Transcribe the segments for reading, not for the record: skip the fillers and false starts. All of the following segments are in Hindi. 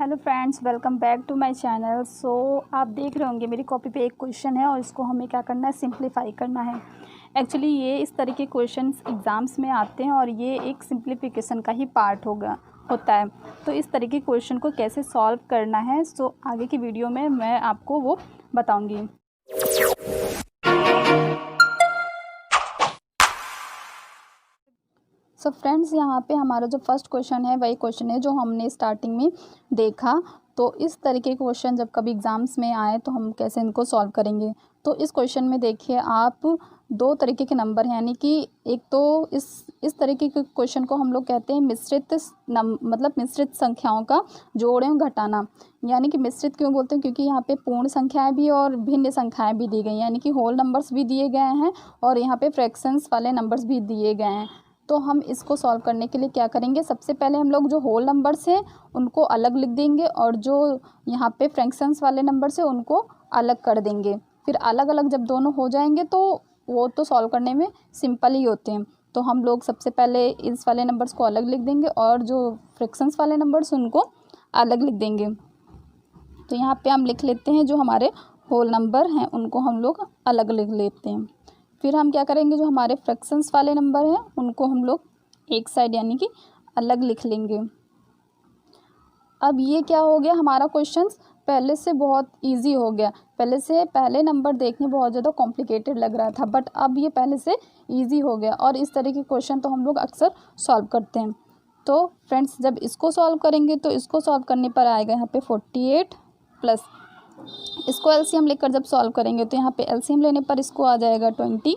Hello friends, welcome back to my channel. आप देख रहे होंगे मेरी कॉपी पे एक क्वेश्चन है और इसको हमें क्या करना है, सिंप्लीफाई करना है। एक्चुअली ये इस तरह के क्वेश्चंस एग्ज़ाम्स में आते हैं और ये एक सिंप्लीफिकेशन का ही पार्ट होता है। तो इस तरह के क्वेश्चन को कैसे सॉल्व करना है, आगे की वीडियो में मैं आपको वो बताऊँगी। फ्रेंड्स, यहाँ पे हमारा जो फर्स्ट क्वेश्चन है वही क्वेश्चन है जो हमने स्टार्टिंग में देखा। तो इस तरीके के क्वेश्चन जब कभी एग्ज़ाम्स में आए तो हम कैसे इनको सॉल्व करेंगे। तो इस क्वेश्चन में देखिए आप, दो तरीके के नंबर हैं, यानी कि एक तो इस तरीके के क्वेश्चन को हम लोग कहते हैं मतलब मिश्रित संख्याओं का जोड़ एवं घटाना। यानी कि मिश्रित क्यों बोलते हैं, क्योंकि यहाँ पे पूर्ण संख्याएं भी और भिन्न संख्याएं भी दी गई, यानी कि होल नंबर्स भी दिए गए हैं और यहाँ पे फ्रैक्शंस वाले नंबर्स भी दिए गए हैं। तो हम इसको सॉल्व करने के लिए क्या करेंगे, सबसे पहले हम लोग जो होल नंबर्स हैं उनको अलग लिख देंगे और जो यहाँ पे फ्रैक्शंस वाले नंबर्स हैं उनको अलग कर देंगे। फिर अलग अलग जब दोनों हो जाएंगे तो वो तो सॉल्व करने में सिंपल ही होते हैं। तो हम लोग सबसे पहले इस वाले नंबर्स को अलग लिख देंगे और जो फ्रैक्शंस वाले नंबर्स उनको अलग लिख देंगे। तो यहाँ पे हम लिख लेते हैं जो हमारे होल नंबर हैं उनको हम लोग अलग लिख लेते हैं। फिर हम क्या करेंगे, जो हमारे फ्रैक्शंस वाले नंबर हैं उनको हम लोग एक साइड यानी कि अलग लिख लेंगे। अब ये क्या हो गया, हमारा क्वेश्चन पहले से बहुत इजी हो गया। पहले नंबर देखने बहुत ज़्यादा कॉम्प्लिकेटेड लग रहा था, बट अब ये पहले से इजी हो गया और इस तरह के क्वेश्चन तो हम लोग अक्सर सॉल्व करते हैं। तो फ्रेंड्स, जब इसको सॉल्व करेंगे तो इसको सॉल्व करने पर आएगा यहाँ पे 48 प्लस इसको एलसीएम लेकर जब सॉल्व करेंगे तो यहाँ पे एलसीएम लेने पर इसको आ जाएगा 20।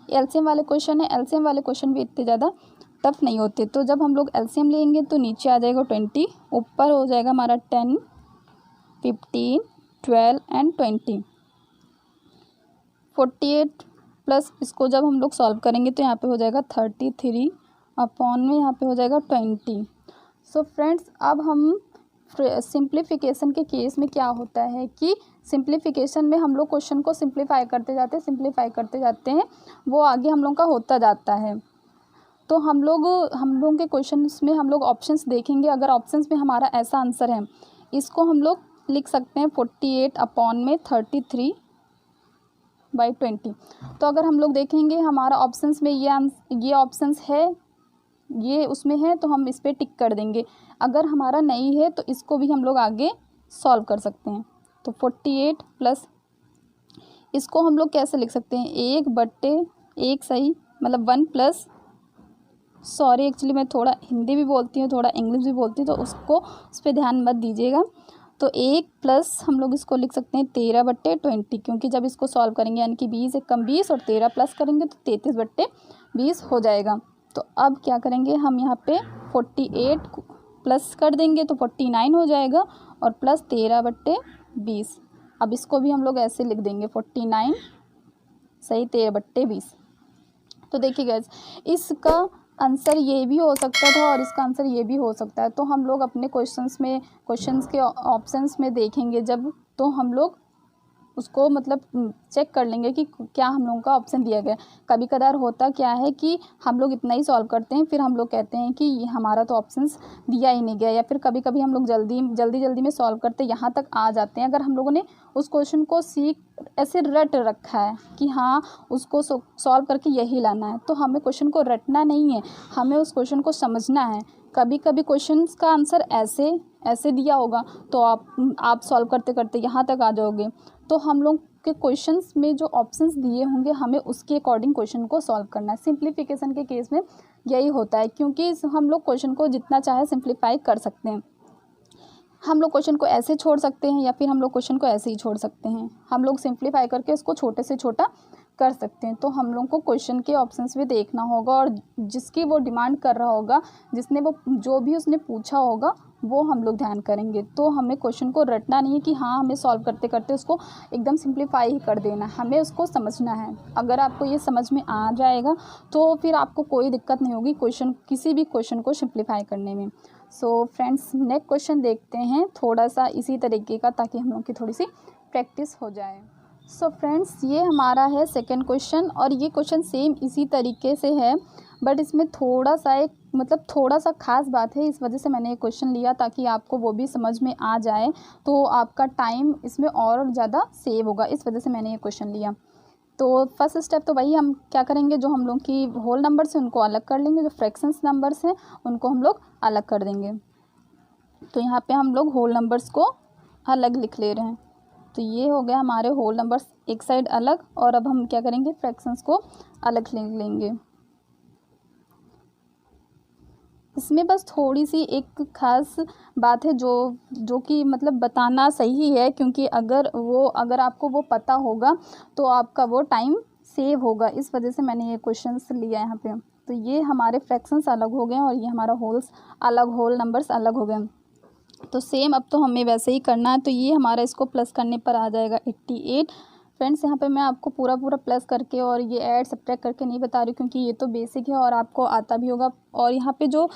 एलसीएम वाले क्वेश्चन है, एलसीएम वाले क्वेश्चन भी इतने ज़्यादा टफ नहीं होते। तो जब हम लोग एलसीएम लेंगे तो नीचे आ जाएगा 20, ऊपर हो जाएगा हमारा 10, 15, 12 एंड 20। 48 प्लस इसको जब हम लोग सॉल्व करेंगे तो यहाँ पे हो जाएगा 33 अपॉन में यहाँ पे हो जाएगा 20। फ्रेंड्स, अब हम सिंप्लीफिकेशन के केस में क्या होता है कि सिंप्लीफिकेशन में हम लोग क्वेश्चन को सिंप्लीफाई करते जाते हैं, वो आगे हम लोग का होता जाता है। तो हम लोग के क्वेश्चंस में हम लोग ऑप्शंस देखेंगे। अगर ऑप्शंस में हमारा ऐसा आंसर है, इसको हम लोग लिख सकते हैं 48 अपॉन में 33/20। तो अगर हम लोग देखेंगे हमारा ऑप्शंस में ये ऑप्शंस है, ये उसमें है, तो हम इस पर टिक कर देंगे। अगर हमारा नहीं है तो इसको भी हम लोग आगे सॉल्व कर सकते हैं। तो 48 प्लस इसको हम लोग कैसे लिख सकते हैं, 1/1 सही, मतलब 1 प्लस, सॉरी एक्चुअली मैं थोड़ा हिंदी भी बोलती हूँ थोड़ा इंग्लिश भी बोलती हूँ, तो उस पर ध्यान मत दीजिएगा। तो 1 प्लस हम लोग इसको लिख सकते हैं 13/20, क्योंकि जब इसको सॉल्व करेंगे यानी कि 20 एक कम 20 और 13 प्लस करेंगे तो 33/20 हो जाएगा। तो अब क्या करेंगे, हम यहाँ पे 48 प्लस कर देंगे तो 49 हो जाएगा और प्लस 13/20। अब इसको भी हम लोग ऐसे लिख देंगे 49 सही 13/20। तो देखिए गाइस, इसका आंसर ये भी हो सकता था और इसका आंसर ये भी हो सकता है। तो हम लोग अपने क्वेश्चंस के ऑप्शंस में देखेंगे जब, तो हम लोग उसको मतलब चेक कर लेंगे कि क्या हम लोगों का ऑप्शन दिया गया। कभी कदार होता क्या है कि हम लोग इतना ही सॉल्व करते हैं, फिर हम लोग कहते हैं कि ये हमारा तो ऑप्शंस दिया ही नहीं गया, या फिर कभी कभी हम लोग जल्दी में सॉल्व करते यहाँ तक आ जाते हैं। अगर हम लोगों ने उस क्वेश्चन को ऐसे रट रखा है कि हाँ उसको सॉल्व करके यही लाना है, तो हमें क्वेश्चन को रटना नहीं है, हमें उस क्वेश्चन को समझना है। कभी कभी क्वेश्चंस का आंसर ऐसे दिया होगा तो आप सॉल्व करते करते यहाँ तक आ जाओगे। तो हम लोग के क्वेश्चंस में जो ऑप्शंस दिए होंगे हमें उसके अकॉर्डिंग क्वेश्चन को सॉल्व करना है। सिंप्लीफिकेशन के केस में यही होता है, क्योंकि हम लोग क्वेश्चन को जितना चाहे सिंप्लीफाई कर सकते हैं। हम लोग क्वेश्चन को ऐसे छोड़ सकते हैं या फिर हम लोग क्वेश्चन को ऐसे ही छोड़ सकते हैं। हम लोग सिंप्लीफाई करके उसको छोटे से छोटा कर सकते हैं। तो हम लोग को क्वेश्चन के ऑप्शंस भी देखना होगा और जिसकी वो डिमांड कर रहा होगा, जो भी उसने पूछा होगा वो हम लोग ध्यान करेंगे। तो हमें क्वेश्चन को रटना नहीं है कि हाँ हमें सॉल्व करते करते उसको एकदम सिंप्लीफाई ही कर देना, हमें उसको समझना है। अगर आपको ये समझ में आ जाएगा तो फिर आपको कोई दिक्कत नहीं होगी किसी भी क्वेश्चन को सिंप्लीफाई करने में। फ्रेंड्स, नेक्स्ट क्वेश्चन देखते हैं थोड़ा सा इसी तरीके का, ताकि हम लोग की थोड़ी सी प्रैक्टिस हो जाए। फ्रेंड्स, ये हमारा है सेकंड क्वेश्चन और ये क्वेश्चन सेम इसी तरीके से है, बट इसमें थोड़ा सा एक मतलब थोड़ा सा ख़ास बात है, इस वजह से मैंने ये क्वेश्चन लिया ताकि आपको वो भी समझ में आ जाए, तो आपका टाइम इसमें और ज़्यादा सेव होगा, इस वजह से मैंने ये क्वेश्चन लिया। तो फर्स्ट स्टेप तो वही हम क्या करेंगे, जो हम लोग की होल नंबर्स हैं उनको अलग कर लेंगे, जो फ्रैक्शंस नंबर्स हैं उनको हम लोग अलग कर देंगे। तो यहाँ पे हम लोग होल नंबर्स को अलग लिख ले रहे हैं। तो ये हो गया हमारे होल नंबर्स एक साइड अलग, और अब हम क्या करेंगे, फ्रैक्शंस को अलग लिख लेंगे। इसमें बस थोड़ी सी एक ख़ास बात है जो कि मतलब बताना सही है, क्योंकि अगर आपको वो पता होगा तो आपका वो टाइम सेव होगा, इस वजह से मैंने ये क्वेश्चंस लिया यहाँ पे। तो ये हमारे फ्रैक्शंस अलग हो गए और ये हमारा होल नंबर्स अलग हो गए। तो सेम अब तो हमें वैसे ही करना है। तो ये हमारा इसको प्लस करने पर आ जाएगा 88। फ्रेंड्स यहाँ पे मैं आपको पूरा प्लस करके और ये ऐड सब्ट्रैक्ट करके नहीं बता रही, क्योंकि ये तो बेसिक है और आपको आता भी होगा। और यहाँ पे जो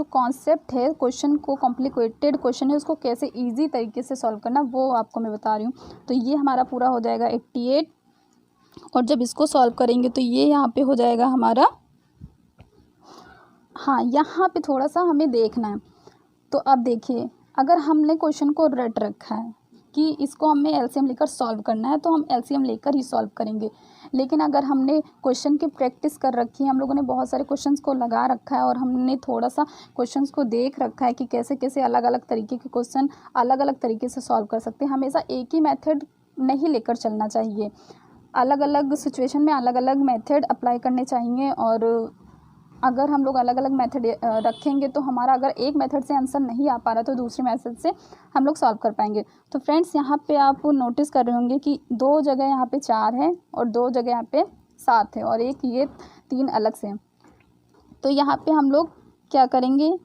कॉन्सेप्ट है, क्वेश्चन को कॉम्प्लिकेटेड क्वेश्चन है उसको कैसे ईजी तरीके से सॉल्व करना, वो आपको मैं बता रही हूँ। तो ये हमारा पूरा हो जाएगा 88, और जब इसको सॉल्व करेंगे तो ये यहाँ पे हो जाएगा हमारा, हाँ यहाँ पे थोड़ा सा हमें देखना है। तो अब देखिए, अगर हमने क्वेश्चन को रट रखा है कि इसको हमें एलसीएम लेकर सॉल्व करना है, तो हम एलसीएम लेकर ही सॉल्व करेंगे। लेकिन अगर हमने क्वेश्चन की प्रैक्टिस कर रखी है, हम लोगों ने बहुत सारे क्वेश्चंस को लगा रखा है और हमने थोड़ा सा क्वेश्चंस को देख रखा है कि कैसे कैसे अलग अलग तरीके के क्वेश्चन अलग अलग तरीके से सॉल्व कर सकते हैं, हमेशा एक ही मेथड नहीं लेकर चलना चाहिए, अलग अलग सिचुएशन में अलग अलग मेथड अप्लाई करने चाहिए। और अगर हम लोग अलग अलग मेथड रखेंगे तो हमारा अगर एक मेथड से आंसर नहीं आ पा रहा तो दूसरी मेथड से हम लोग सॉल्व कर पाएंगे। तो फ्रेंड्स यहाँ पे आप नोटिस कर रहे होंगे कि 2 जगह यहाँ पे 4 है और 2 जगह यहाँ पे 7 है और एक ये 3 अलग से हैं। तो यहाँ पे हम लोग क्या करेंगे,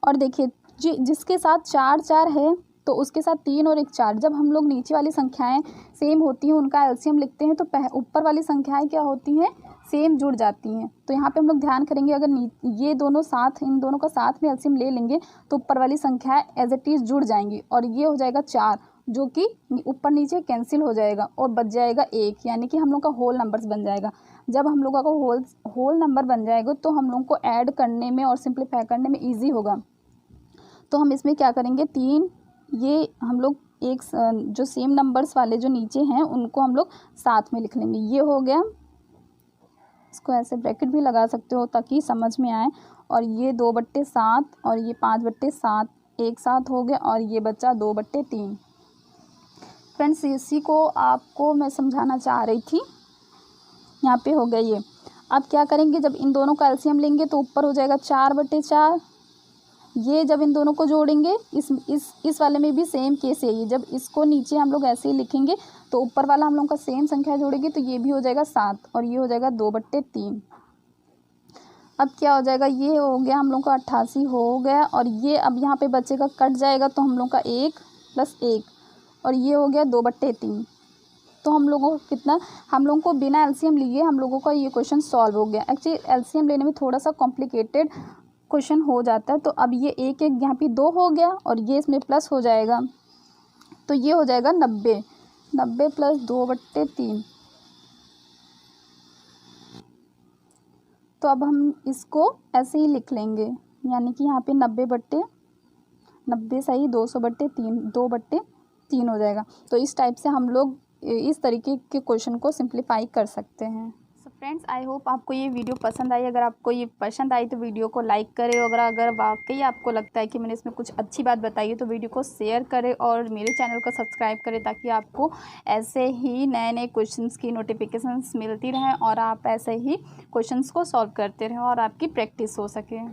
और देखिए जिसके साथ 4 4 है तो उसके साथ 3 और 1 4, जब हम लोग नीचे वाली संख्याएं सेम होती हैं उनका एलसीएम लिखते हैं तो ऊपर वाली संख्याएं क्या होती हैं, सेम जुड़ जाती हैं। तो यहाँ पे हम लोग ध्यान करेंगे, अगर ये दोनों साथ, इन दोनों का साथ में एलसीएम ले लेंगे तो ऊपर वाली संख्याएं एज इट इज़ जुड़ जाएंगी और ये हो जाएगा 4, जो कि ऊपर नीचे कैंसिल हो जाएगा और बच जाएगा 1, यानी कि हम लोग का होल नंबर्स बन जाएगा। जब हम लोगों का होल नंबर बन जाएगा तो हम लोग को ऐड करने में और सिंप्लीफाई करने में ईजी होगा। तो हम इसमें क्या करेंगे, 3 ये हम लोग एक जो सेम नंबर्स वाले जो नीचे हैं उनको हम लोग साथ में लिख लेंगे। ये हो गया, इसको ऐसे ब्रैकेट भी लगा सकते हो ताकि समझ में आए। और ये 2/7 और ये 5/7 एक साथ हो गया और ये बचा 2/3। फ्रेंड्स इसी को आपको मैं समझाना चाह रही थी। यहाँ पे हो गया ये। अब क्या करेंगे, जब इन दोनों का एलसीएम लेंगे तो ऊपर हो जाएगा 4/4। ये जब इन दोनों को जोड़ेंगे, इस वाले में भी सेम केस है, ये जब इसको नीचे हम लोग ऐसे ही लिखेंगे तो ऊपर वाला हम लोग का सेम संख्या जोड़ेगी तो ये भी हो जाएगा 7 और ये हो जाएगा 2/3। अब क्या हो जाएगा, ये हो गया हम लोग का 88 हो गया और ये अब यहाँ पे बचेगा, कट जाएगा तो हम लोग का 1 + 1 और ये हो गया 2/3। तो हम लोगों को कितना, हम लोगों को बिना एलसीएम लिए हम लोगों का ये क्वेश्चन सॉल्व हो गया। एक्चुअली एलसीएम लेने में थोड़ा सा कॉम्प्लिकेटेड क्वेश्चन हो जाता है। तो अब ये 1 1 यहाँ पे 2 हो गया और ये इसमें प्लस हो जाएगा तो ये हो जाएगा 90 + 2/3। तो अब हम इसको ऐसे ही लिख लेंगे, यानी कि यहाँ पे 90 सही 200/3 हो जाएगा। तो इस टाइप से हम लोग इस तरीके के क्वेश्चन को सिंप्लीफाई कर सकते हैं। सो फ्रेंड्स, आई होप आपको ये वीडियो पसंद आई। अगर आपको ये पसंद आई तो वीडियो को लाइक करें, और अगर वाकई आपको लगता है कि मैंने इसमें कुछ अच्छी बात बताई है तो वीडियो को शेयर करें और मेरे चैनल को सब्सक्राइब करें, ताकि आपको ऐसे ही नए नए क्वेश्चंस की नोटिफिकेशंस मिलती रहें और आप ऐसे ही क्वेश्चंस को सॉल्व करते रहें और आपकी प्रैक्टिस हो सके।